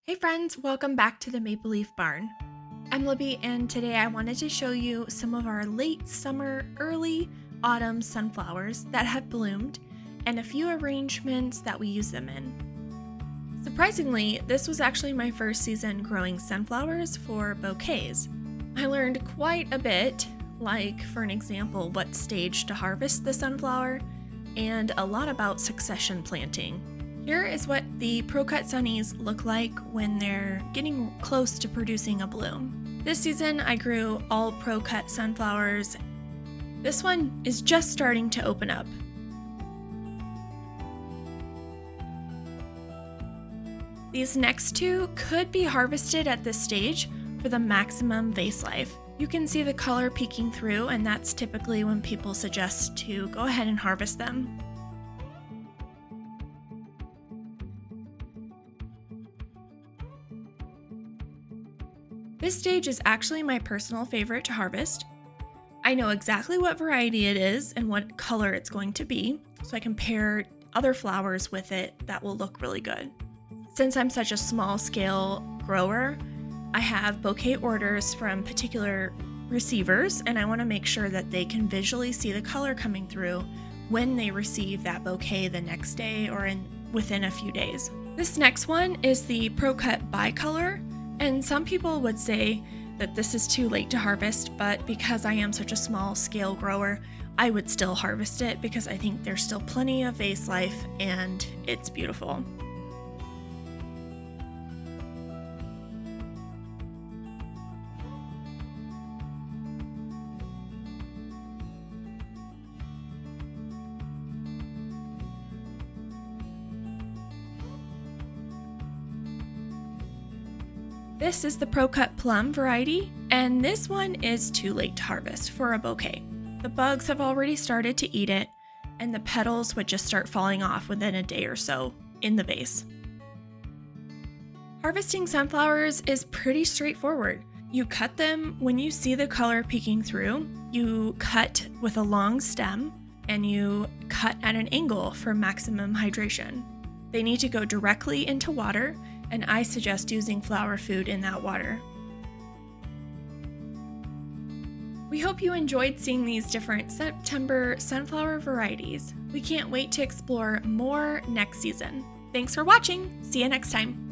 Hey friends, welcome back to the Maple Leaf Barn. I'm Libby and today I wanted to show you some of our late summer, early autumn sunflowers that have bloomed and a few arrangements that we use them in. Surprisingly, this was actually my first season growing sunflowers for bouquets. I learned quite a bit, like for an example, what stage to harvest the sunflower and a lot about succession planting. Here is what the ProCut sunnies look like when they're getting close to producing a bloom. This season I grew all ProCut sunflowers. This one is just starting to open up. These next two could be harvested at this stage for the maximum vase life. You can see the color peeking through, and that's typically when people suggest to go ahead and harvest them. This stage is actually my personal favorite to harvest. I know exactly what variety it is and what color it's going to be, so I can pair other flowers with it that will look really good. Since I'm such a small scale grower, I have bouquet orders from particular receivers, and I want to make sure that they can visually see the color coming through when they receive that bouquet the next day or within a few days. This next one is the ProCut bicolor. And some people would say that this is too late to harvest, but because I am such a small scale grower, I would still harvest it because I think there's still plenty of vase life and it's beautiful. This is the ProCut Plum variety, and this one is too late to harvest for a bouquet. The bugs have already started to eat it, and the petals would just start falling off within a day or so in the vase. Harvesting sunflowers is pretty straightforward. You cut them when you see the color peeking through, you cut with a long stem, and you cut at an angle for maximum hydration. They need to go directly into water, and I suggest using flower food in that water. We hope you enjoyed seeing these different September sunflower varieties. We can't wait to explore more next season. Thanks for watching. See you next time.